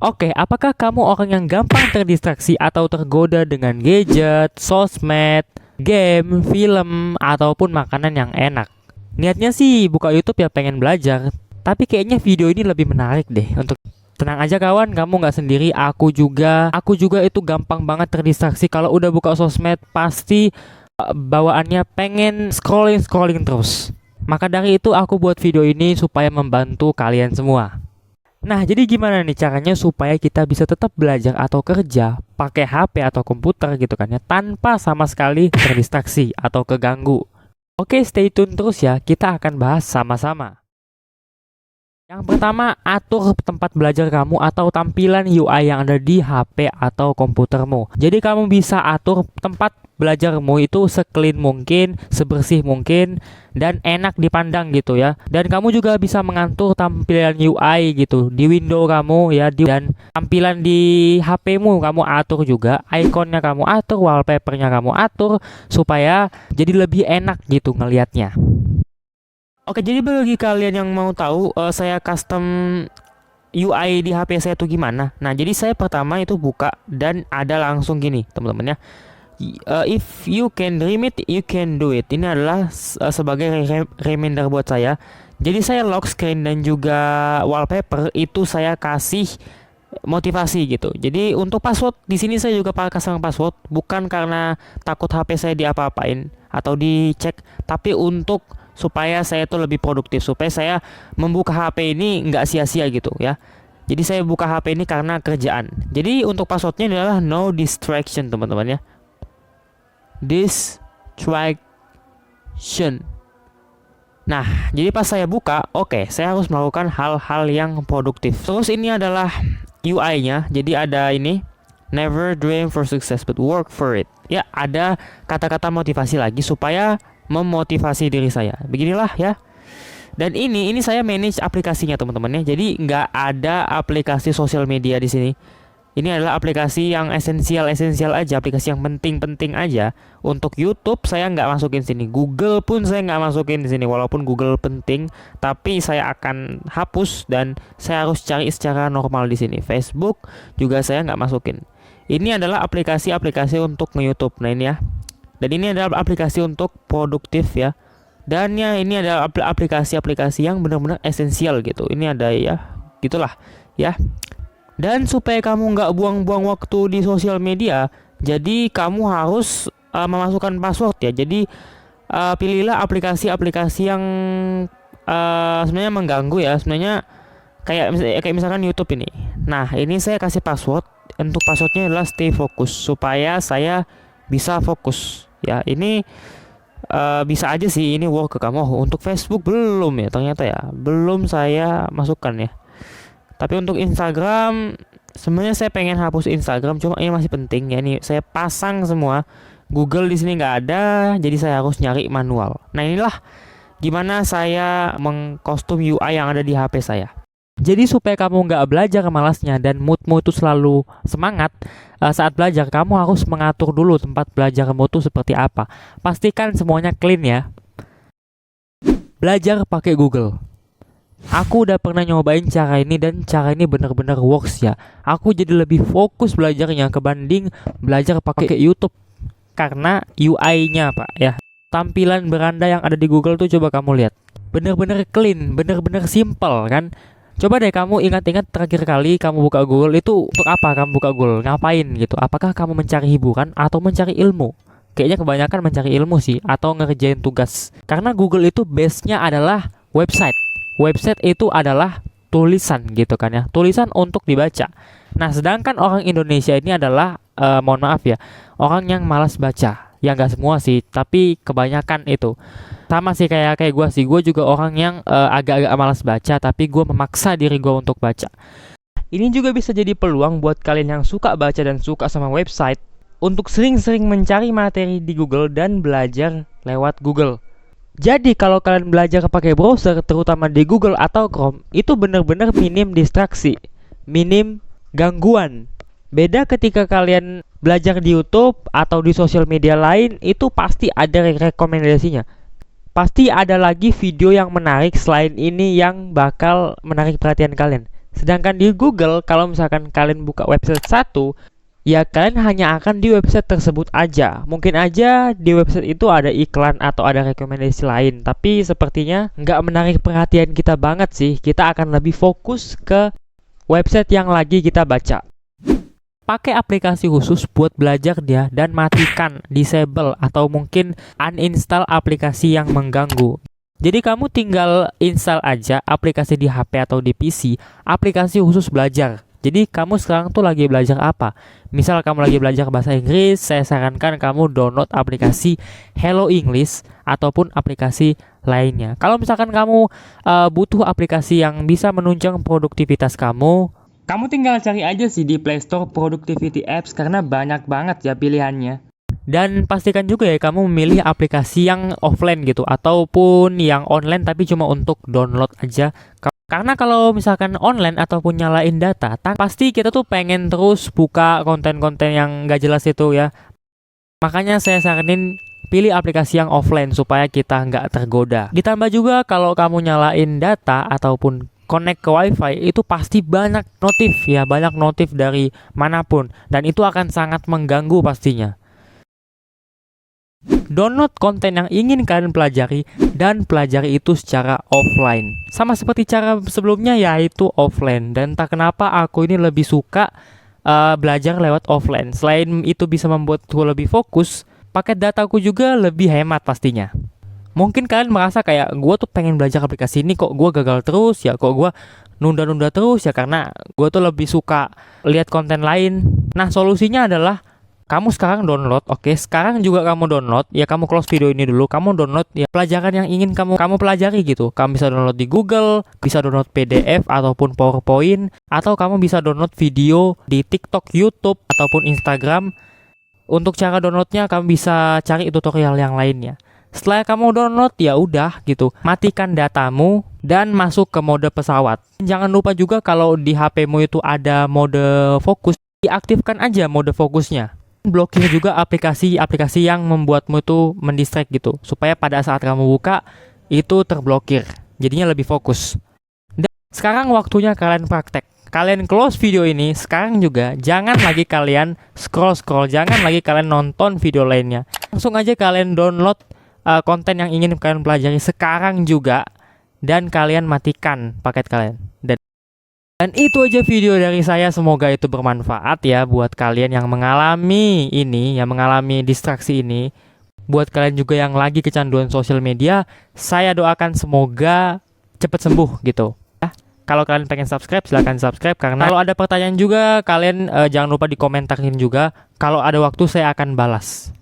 Oke, apakah kamu orang yang gampang terdistraksi atau tergoda dengan gadget, sosmed, game, film, ataupun makanan yang enak? Niatnya sih buka YouTube ya pengen belajar, tapi kayaknya video ini lebih menarik deh untuk tenang aja kawan, kamu nggak sendiri, aku juga itu gampang banget terdistraksi kalau udah buka sosmed pasti bawaannya pengen scrolling terus. Maka dari itu aku buat video ini supaya membantu kalian semua. Nah, jadi gimana nih caranya supaya kita bisa tetap belajar atau kerja pakai HP atau komputer gitu kan ya, tanpa sama sekali terdistraksi atau keganggu. Oke, stay tune terus ya, kita akan bahas sama-sama. Yang pertama, atur tempat belajar kamu atau tampilan UI yang ada di HP atau komputermu. Jadi kamu bisa atur tempat belajarmu itu seclean mungkin, sebersih mungkin, dan enak dipandang gitu ya. Dan kamu juga bisa mengatur tampilan UI gitu di window kamu ya, dan tampilan di HP-mu kamu atur juga, ikonnya kamu atur, wallpapernya kamu atur supaya jadi lebih enak gitu ngelihatnya. Oke, jadi bagi kalian yang mau tahu saya custom UI di HP saya itu gimana? Nah, jadi saya pertama itu buka dan ada langsung gini, teman-teman ya. If you can dream it, you can do it. Ini adalah sebagai reminder buat saya. Jadi saya lock screen dan juga wallpaper itu saya kasih motivasi gitu. Jadi untuk password di sini saya juga pasang password bukan karena takut HP saya diapa-apain atau dicek, tapi untuk supaya saya tuh lebih produktif, supaya saya membuka HP ini nggak sia-sia gitu ya. Jadi saya buka HP ini karena kerjaan. Jadi untuk passwordnya adalah no distraction teman-teman ya. Distraction. Nah, jadi pas saya buka, oke, saya harus melakukan hal-hal yang produktif. Terus ini adalah UI-nya. Jadi ada ini, never dream for success but work for it. Ya, ada kata-kata motivasi lagi supaya memotivasi diri saya. Beginilah ya. Dan ini saya manage aplikasinya teman-teman ya. Jadi nggak ada aplikasi sosial media di sini. Ini adalah aplikasi yang esensial aja, aplikasi yang penting aja. Untuk YouTube saya nggak masukin sini. Google pun saya nggak masukin di sini. Walaupun Google penting, tapi saya akan hapus dan saya harus cari secara normal di sini. Facebook juga saya nggak masukin. Ini adalah aplikasi-aplikasi untuk nge-YouTube. Nah ini ya. Dan ini adalah aplikasi untuk produktif ya. Dan ya ini adalah aplikasi-aplikasi yang benar-benar esensial gitu. Ini ada ya, gitulah ya. Dan supaya kamu nggak buang-buang waktu di sosial media, jadi kamu harus memasukkan password ya. Jadi pilihlah aplikasi-aplikasi yang sebenarnya mengganggu ya. Sebenarnya kayak misalkan YouTube ini. Nah ini saya kasih password. Untuk passwordnya adalah stay focus supaya saya bisa fokus. Ya, ini bisa aja sih ini work ke kamu. Untuk Facebook belum ya, ternyata ya. Belum saya masukkan ya. Tapi untuk Instagram sebenarnya saya pengen hapus Instagram, cuma ini masih penting ya. Ini saya pasang semua. Google di sini nggak ada, jadi saya harus nyari manual. Nah, inilah gimana saya mengkostum UI yang ada di HP saya. Jadi supaya kamu nggak belajar malasnya dan moodmu itu selalu semangat saat belajar, kamu harus mengatur dulu tempat belajarmu itu seperti apa. Pastikan semuanya clean ya. Belajar pakai Google. Aku udah pernah nyobain cara ini dan cara ini benar-benar works ya. Aku jadi lebih fokus belajarnya kebanding belajar pakai YouTube karena UI-nya Pak ya. Tampilan beranda yang ada di Google tuh coba kamu lihat. Bener-bener clean, bener-bener simple kan. Coba deh kamu ingat-ingat terakhir kali kamu buka Google itu untuk apa kamu buka Google? Ngapain gitu? Apakah kamu mencari hiburan atau mencari ilmu? Kayaknya kebanyakan mencari ilmu sih atau ngerjain tugas. Karena Google itu base-nya adalah website. Website itu adalah tulisan gitu kan ya. Tulisan untuk dibaca. Nah, sedangkan orang Indonesia ini adalah mohon maaf ya, orang yang malas baca. Ya nggak semua sih, tapi kebanyakan itu. Sama sih kayak gue sih, gue juga orang yang agak-agak malas baca, tapi gue memaksa diri gue untuk baca. Ini juga bisa jadi peluang buat kalian yang suka baca dan suka sama website untuk sering-sering mencari materi di Google dan belajar lewat Google. Jadi kalau kalian belajar pakai browser, terutama di Google atau Chrome, itu benar-benar minim distraksi, minim gangguan. Beda ketika kalian belajar di YouTube atau di sosial media lain, itu pasti ada rekomendasinya. Pasti ada lagi video yang menarik selain ini yang bakal menarik perhatian kalian. Sedangkan di Google, kalau misalkan kalian buka website satu, ya kalian hanya akan di website tersebut aja. Mungkin aja di website itu ada iklan atau ada rekomendasi lain, tapi sepertinya nggak menarik perhatian kita banget sih. Kita akan lebih fokus ke website yang lagi kita baca. Pakai aplikasi khusus buat belajar dia dan matikan, disable, atau mungkin uninstall aplikasi yang mengganggu. Jadi kamu tinggal install aja aplikasi di HP atau di PC, aplikasi khusus belajar. Jadi kamu sekarang tuh lagi belajar apa? Misal kamu lagi belajar bahasa Inggris, saya sarankan kamu download aplikasi Hello English ataupun aplikasi lainnya. Kalau misalkan kamu butuh aplikasi yang bisa menunjang produktivitas kamu tinggal cari aja sih di Play Store Productivity Apps karena banyak banget ya pilihannya. Dan pastikan juga ya kamu memilih aplikasi yang offline gitu ataupun yang online tapi cuma untuk download aja. Karena kalau misalkan online ataupun nyalain data, pasti kita tuh pengen terus buka konten-konten yang gak jelas itu ya. Makanya saya saranin pilih aplikasi yang offline supaya kita nggak tergoda. Ditambah juga kalau kamu nyalain data ataupun connect ke wifi, itu pasti banyak notif dari manapun. Dan itu akan sangat mengganggu pastinya. Download konten yang ingin kalian pelajari dan pelajari itu secara offline. Sama seperti cara sebelumnya yaitu offline. Dan tak kenapa aku ini lebih suka belajar lewat offline. Selain itu bisa membuatku lebih fokus, paket dataku juga lebih hemat pastinya. Mungkin kalian merasa kayak gue tuh pengen belajar aplikasi ini kok gue gagal terus ya, kok gue nunda-nunda terus ya karena gue tuh lebih suka lihat konten lain. Nah solusinya adalah kamu sekarang download, oke, sekarang juga kamu download, ya kamu close video ini dulu, kamu download ya pelajaran yang ingin kamu pelajari gitu. Kamu bisa download di Google, bisa download PDF ataupun PowerPoint, atau kamu bisa download video di TikTok, YouTube, ataupun Instagram. Untuk cara downloadnya kamu bisa cari tutorial yang lainnya. Setelah kamu download ya udah gitu, matikan datamu dan masuk ke mode pesawat. Jangan lupa juga kalau di HP-mu itu ada mode fokus, diaktifkan aja mode fokusnya. Blokir juga aplikasi-aplikasi yang membuatmu itu mendistract gitu, supaya pada saat kamu buka itu terblokir, jadinya lebih fokus. Dan sekarang waktunya kalian praktek. Kalian close video ini sekarang juga, jangan lagi kalian scroll-scroll, jangan lagi kalian nonton video lainnya. Langsung aja kalian download konten yang ingin kalian pelajari sekarang juga, dan kalian matikan paket kalian. Dan itu aja video dari saya, semoga itu bermanfaat ya buat kalian yang mengalami ini, yang mengalami distraksi ini. Buat kalian juga yang lagi kecanduan sosial media, saya doakan semoga cepat sembuh gitu. Kalau kalian pengen subscribe, silahkan subscribe. Karena kalau ada pertanyaan juga, kalian jangan lupa dikomentarin juga. Kalau ada waktu saya akan balas.